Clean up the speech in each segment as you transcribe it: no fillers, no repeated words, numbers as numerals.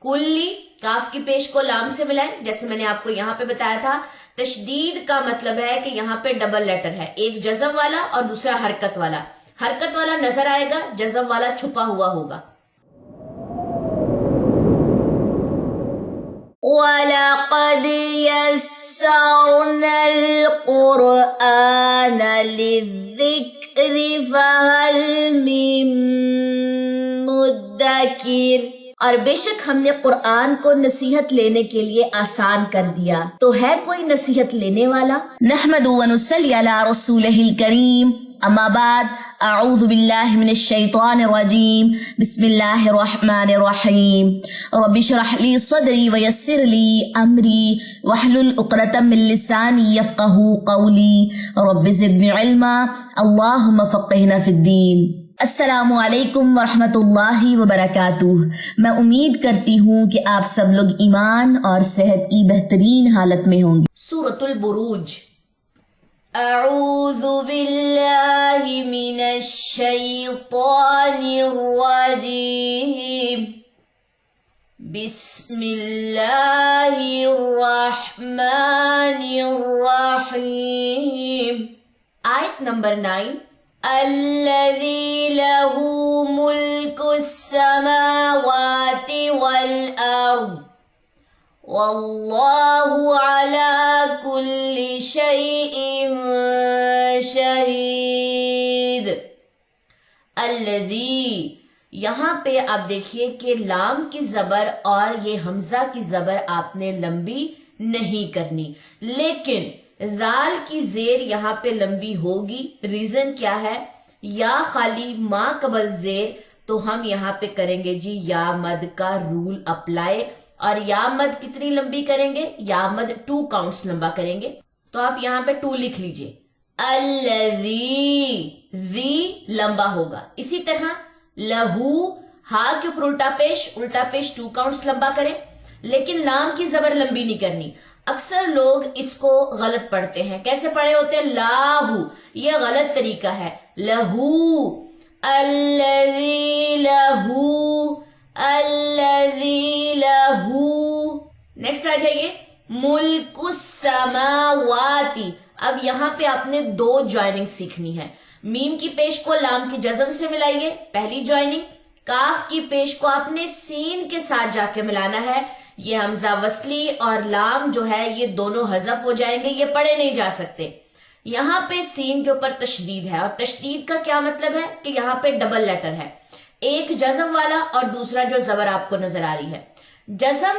کلی کاف کی پیش کو لام سے ملائیں، جیسے میں نے آپ کو یہاں پہ بتایا تھا۔ تشدید کا مطلب ہے کہ یہاں پہ ڈبل لیٹر ہے، ایک جزم والا اور دوسرا حرکت والا۔ حرکت والا نظر آئے گا، جزم والا چھپا ہوا ہوگا۔ وَلَقَدْ يَسَّرْنَا الْقُرْآنَ لِلذِّكْرِ فَهَلْ مِن مُدَّكِرٍ، اور بے شک ہم نے قرآن کو نصیحت لینے کے لیے آسان کر دیا، تو ہے کوئی نصیحت لینے والا؟ نحمد و نصلی علی رسولہ الکریم، اما بعد، اعوذ باللہ من الشیطان الرجیم، بسم اللہ الرحمن الرحیم، رب اشرح لی صدری ویسر لی امری واحلل عقدۃ من لسانی یفقہوا قولی، رب زدنی علما، اللہم فقہنا فی الدین۔ السلام علیکم ورحمۃ اللہ وبرکاتہ۔ میں امید کرتی ہوں کہ آپ سب لوگ ایمان اور صحت کی بہترین حالت میں ہوں گے۔ سورۃ البروج۔ اعوذ باللہ من الشیطان الرجیم، بسم اللہ الرحمن الرحیم۔ آیت نمبر 9۔ الذی لہ ملک السماوات والارض واللہ علی کل شیء شہید۔ الذی، یہاں پہ آپ دیکھیے کہ لام کی زبر اور یہ حمزہ کی زبر آپ نے لمبی نہیں کرنی، لیکن ذال کی زیر یہاں پہ لمبی ہوگی۔ ریزن کیا ہے؟ یا خالی ما قبل زیر، تو ہم یہاں پہ کریں گے جی یا مد کا رول اپلائی، اور یا مد کتنی لمبی کریں گے؟ یا مد 2 کاؤنٹس لمبا کریں گے، تو آپ یہاں پہ 2 لکھ لیجئے۔ الذی، ذی لمبا ہوگا۔ اسی طرح لہو، ہا کے اوپر الٹا پیش 2 کاؤنٹس لمبا کریں، لیکن لام کی زبر لمبی نہیں کرنی۔ اکثر لوگ اس کو غلط پڑھتے ہیں، کیسے پڑھے ہوتے ہیں؟ لاہو، یہ غلط طریقہ ہے۔ لہو، الذی لہو، الذی لہو۔ نیکسٹ آ جائیے، ملک السماواتی۔ اب یہاں پہ آپ نے 2 جوائننگ سیکھنی ہے۔ میم کی پیش کو لام کی جزم سے ملائیے، پہلی جوائننگ۔ کاف کی پیش کو آپ نے سین کے ساتھ جا کے ملانا ہے۔ یہ حمزہ وصلی اور لام جو ہے یہ دونوں حذف ہو جائیں گے، یہ پڑھے نہیں جا سکتے۔ یہاں پہ سین کے اوپر تشدید ہے، اور تشدید کا کیا مطلب ہے کہ یہاں پہ ڈبل لیٹر ہے، ایک جزم والا اور دوسرا جو زبر آپ کو نظر آ رہی ہے۔ جزم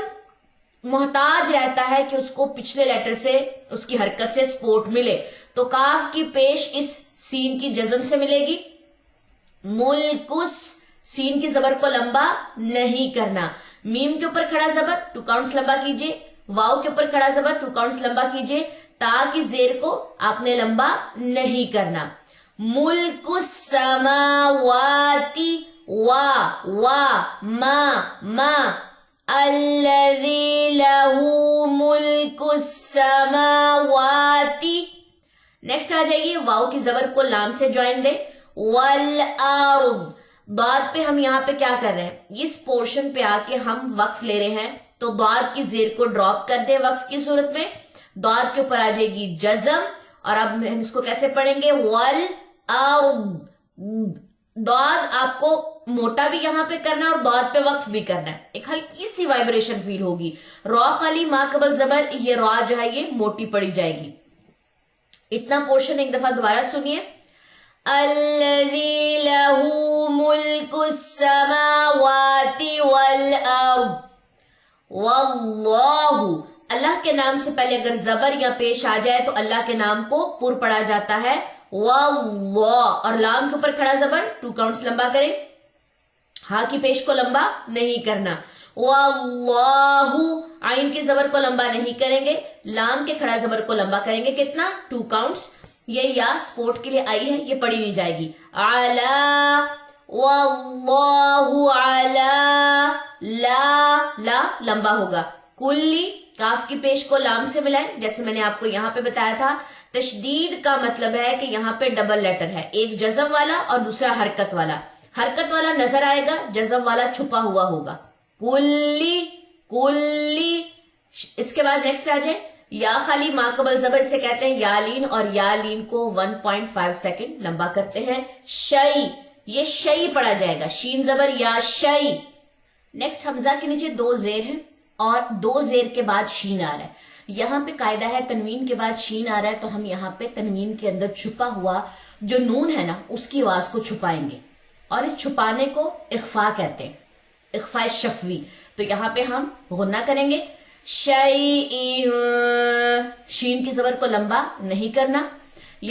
محتاج رہتا ہے کہ اس کو پچھلے لیٹر سے، اس کی حرکت سے سپورٹ ملے، تو کاف کی پیش اس سین کی جزم سے ملے گی۔ ملکس، سین کی زبر کو لمبا نہیں کرنا۔ میم کے اوپر کھڑا زبر 2 کاؤنٹس لمبا کیجئے، واؤ کے اوپر کھڑا زبر 2 کاؤنٹس لمبا کیجئے، تا کی زیر کو آپ نے لمبا نہیں کرنا۔ ملک السماواتی، ما الذی لہ ملک السماواتی۔ نیکسٹ آ جائیے، واؤ کی زبر کو لام سے جوائن دے۔ والارض، ضاد پہ ہم یہاں پہ کیا کر رہے ہیں؟ اس پورشن پہ آ کے ہم وقف لے رہے ہیں، تو ضاد کی زیر کو ڈراپ کر دیں وقف کی صورت میں، ضاد کے اوپر آ جائے گی جزم، اور اب اس کو کیسے پڑھیں گے؟ والارض۔ ضاد آپ کو موٹا بھی یہاں پہ کرنا ہے اور ضاد پہ وقف بھی کرنا ہے، ایک ہلکی سی وائبریشن فیل ہوگی۔ را خالی ما قبل زبر، یہ را جو ہے یہ موٹی پڑی جائے گی۔ اتنا پورشن ایک دفعہ دوبارہ سنیے۔ الذی لہ ملک السماوات والارض واللہ، اللہ کے نام سے پہلے اگر زبر یا پیش آ جائے تو اللہ کے نام کو پر پڑھا جاتا ہے واللہ، اور لام کے اوپر کھڑا زبر 2 کاؤنٹس لمبا کریں، ہا کی پیش کو لمبا نہیں کرنا۔ واللہ، عین کی زبر کو لمبا نہیں کریں گے، لام کے کھڑا زبر کو لمبا کریں گے، کتنا؟ 2 کاؤنٹس۔ یہ یا سپورٹ کے لیے آئی ہے، یہ پڑھی نہیں جائے گی۔ علا، واللہ علا، لا لمبا ہوگا۔ کلی، کاف کی پیش کو لام سے ملائیں، جیسے میں نے آپ کو یہاں پہ بتایا تھا۔ تشدید کا مطلب ہے کہ یہاں پہ ڈبل لیٹر ہے، ایک جزم والا اور دوسرا حرکت والا۔ حرکت والا نظر آئے گا، جزم والا چھپا ہوا ہوگا۔ کلی، کلی. اس کے بعد نیکسٹ آ جائے یا خالی ما قبل زبر، اسے کہتے ہیں یا لین، اور یا لین کو 1.5 سیکنڈ لمبا کرتے ہیں. شئی، یہ شئی پڑھا جائے گا، شین زبر یا شئی. نیکسٹ حمزہ کے نیچے 2 زیر ہیں اور 2 زیر کے بعد شین آ رہا ہے. یہاں پہ قاعدہ ہے تنوین کے بعد شین آ رہا ہے تو ہم یہاں پہ تنوین کے اندر چھپا ہوا جو نون ہے نا اس کی آواز کو چھپائیں گے، اور اس چھپانے کو اخفا کہتے ہیں، اخفاء شفوی. تو یہاں پہ ہم غنہ کریں گے. شیء، شین کی زبر کو لمبا نہیں کرنا.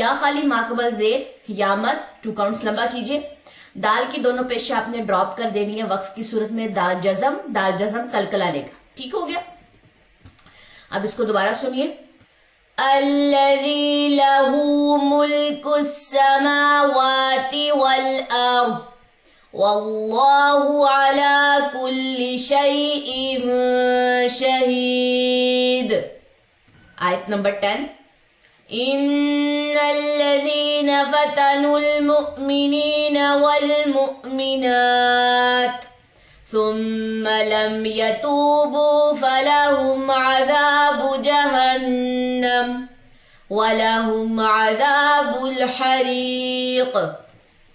یا خالی ما قبل زیر یا مد 2 کاؤنٹس لمبا کیجئے. دال کی دونوں پیشیں آپ نے ڈراپ کر دینی ہے وقف کی صورت میں. دال جزم کلکلا لے گا. ٹھیک ہو گیا؟ اب اس کو دوبارہ سنیے. الذی لہ ملک السماوات والارض واللہ علی کل شیء شہید. آیت نمبر 10. ان الذین فتنوا المؤمنین والمؤمنات ثم لم يتوبوا فلهم عذاب جہنم ولهم عذاب الحریق.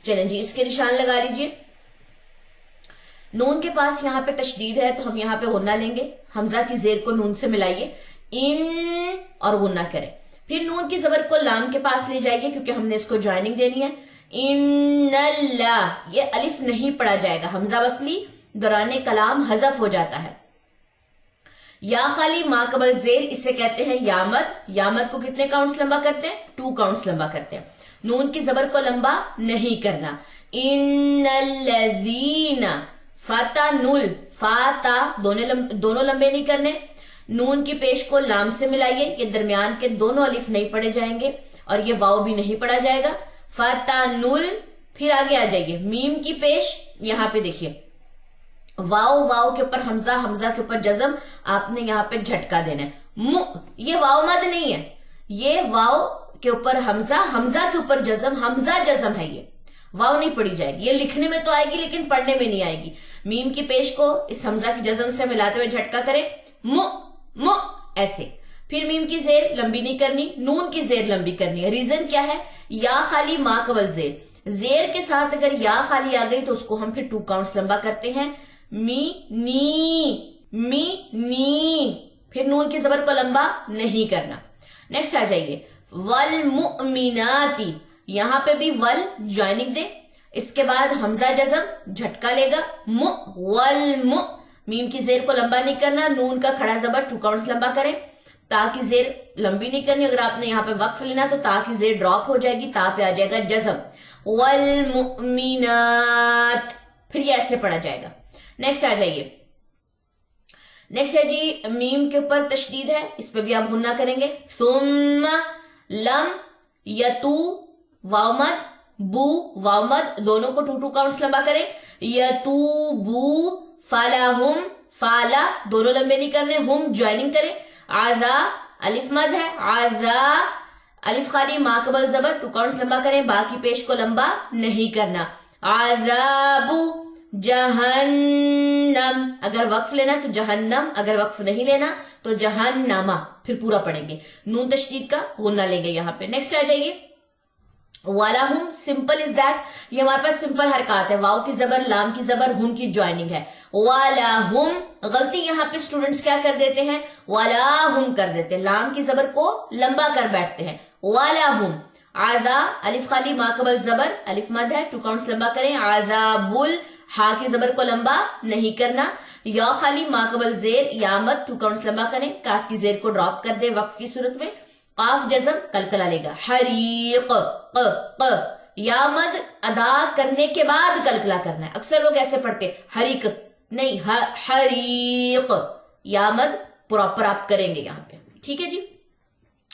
چلیں جی اس کے نشان لگا لیجئے. نون کے پاس یہاں پہ تشدید ہے تو ہم یہاں پہ غنہ لیں گے. حمزہ کی زیر کو نون سے ملائیے، ان اور غنہ کریں. پھر نون کی زبر کو لام کے پاس لے جائیے کیونکہ ہم نے اس کو جوائننگ دینی ہے. ان اللہ، یہ الف نہیں پڑھا جائے گا، حمزہ وصلی دوران کلام حذف ہو جاتا ہے. یا خالی ما قبل زیر، اسے کہتے ہیں یامد. یامد کو کتنے کاؤنٹس لمبا کرتے ہیں؟ 2 کاؤنٹس لمبا کرتے ہیں. نون کی زبر کو لمبا نہیں کرنا. ان الذین، فتنول، فاتا دونوں لمبے نہیں کرنے. نون کی پیش کو لام سے ملائیے، یہ درمیان کے دونوں الف نہیں پڑھے جائیں گے اور یہ واو بھی نہیں پڑھا جائے گا. فتنول. پھر آگے آ جائیے، میم کی پیش یہاں پہ دیکھیے، واو کے اوپر حمزہ، حمزہ کے اوپر جزم، آپ نے یہاں پہ جھٹکا دینا ہے. یہ واو مد نہیں ہے، یہ واو کے اوپر حمزہ، حمزہ کے اوپر جزم، حمزہ جزم ہے. یہ واو نہیں پڑھی جائے گی. یہ لکھنے میں تو آئے گی لیکن پڑھنے میں نہیں آئے گی. میم کی پیش کو اس حمزہ کی جزم سے ملاتے ہوئے جھٹکا کریں، مو ایسے. پھر میم کی زیر لمبی نہیں کرنی، نون کی زیر لمبی کرنی ہے. ریزن کیا ہے؟ یا خالی ما قبل زیر، زیر کے ساتھ اگر یا خالی آ گئی تو اس کو ہم پھر 2 کاؤنٹس لمبا کرتے ہیں. می نی. پھر نون کی زبر کو لمبا نہیں کرنا. نیکسٹ آ جائیے والمؤمناتی. یہاں پہ بھی ول جوائننگ دے، اس کے بعد حمزہ جزم جھٹکا لے گا. میم کی زیر کو لمبا نہیں کرنا. نون کا کھڑا زبر 2 کاؤنٹس لمبا کریں. تا کی زیر لمبی نہیں کرنی. اگر آپ نے یہاں پہ وقف لینا تو تا کی زیر ڈراپ ہو جائے گی، تا پہ آ جائے گا جزم. والمؤمنات، پھر یہ ایسے پڑھا جائے گا. نیکسٹ آ جائیے. نیکسٹ ہے جی میم کے اوپر تشدید ہے، اس پہ بھی آپ غنہ کریں گے. ثم لم یتو، واو مد، بو واو مد، دونوں کو 2 کاؤنٹس لمبا کریں. یتوبو، فالہم، فالا دونوں لمبے نہیں کرنے، ہم جوائننگ کریں. عذا الف مد ہے، عذا الف خالی ما قبل زبر 2 کاؤنٹس لمبا کریں، باقی پیش کو لمبا نہیں کرنا. عذاب جہنم، اگر وقف لینا تو جہنم، اگر وقف نہیں لینا تو جہنما، پھر پورا پڑھیں گے. نون تشدید کا غنہ لیں گے یہاں پہ. نیکسٹ آ جائیے وَلَهُمْ. سمپل از دیٹ، یہ ہمارے پاس سمپل حرکات ہے. واو کی زبر، لام کی زبر، ہم کی جوائننگ ہے. وَلَهُمْ. غلطی یہاں پہ اسٹوڈنٹس کیا کر دیتے ہیں؟ وَلَهُمْ کر دیتے ہیں، لام کی زبر کو لمبا کر بیٹھتے ہیں. وَلَهُمْ. عذا الف خالی ما قبل زبر، الف مد ہے، 2 کاؤنٹس لمبا کریں. عذابل، ہا کی زبر کو لمبا نہیں کرنا. یا خالی ما قبل زیر یا مد 2 کاؤنٹس لمبا کریں. کاف کی زیر کو ڈراپ کر دیں وقف کی صورت میں. قاف جزم کلکلا لے گا. حریق، یا مد ادا کرنے کے بعد کلکلا کرنا ہے. اکثر لوگ ایسے پڑھتے حریق، نہیں، حریق. یا مد پراپر آپ کریں گے یہاں پہ. ٹھیک ہے جی،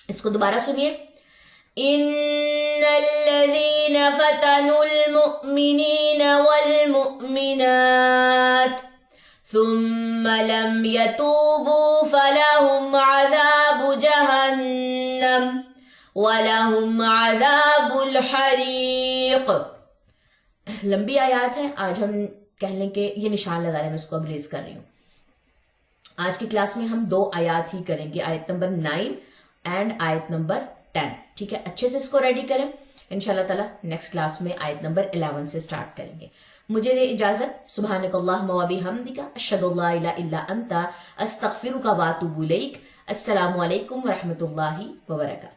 اس کو دوبارہ سنیے. ان الذین فتنوا المؤمنین والمؤمنات ثم لم يتوبوا فلهم عذاب جہنم وَلَهُمْ عَذَابُ الْحَرِيقِ. لمبی آیات ہیں، آج ہم کہہ لیں کہ یہ نشان لگا رہے ہیں، میں اس کو اب ریز کر رہی ہوں. آج کی کلاس میں ہم 2 آیات ہی کریں گے، آیت نمبر 9 اینڈ آیت نمبر 10. ٹھیک ہے، اچھے سے اس کو ریڈی کریں. انشاءاللہ تعالی نیکسٹ کلاس میں آیت نمبر 11 سے سٹارٹ کریں گے. مجھے دے اجازت. سبحانک اللہم و بحمدک، اشہد ان لا الہ الا انت، استغفرک و اتوب الیک. السلام علیکم ورحمۃ اللہ وبرکاتہ.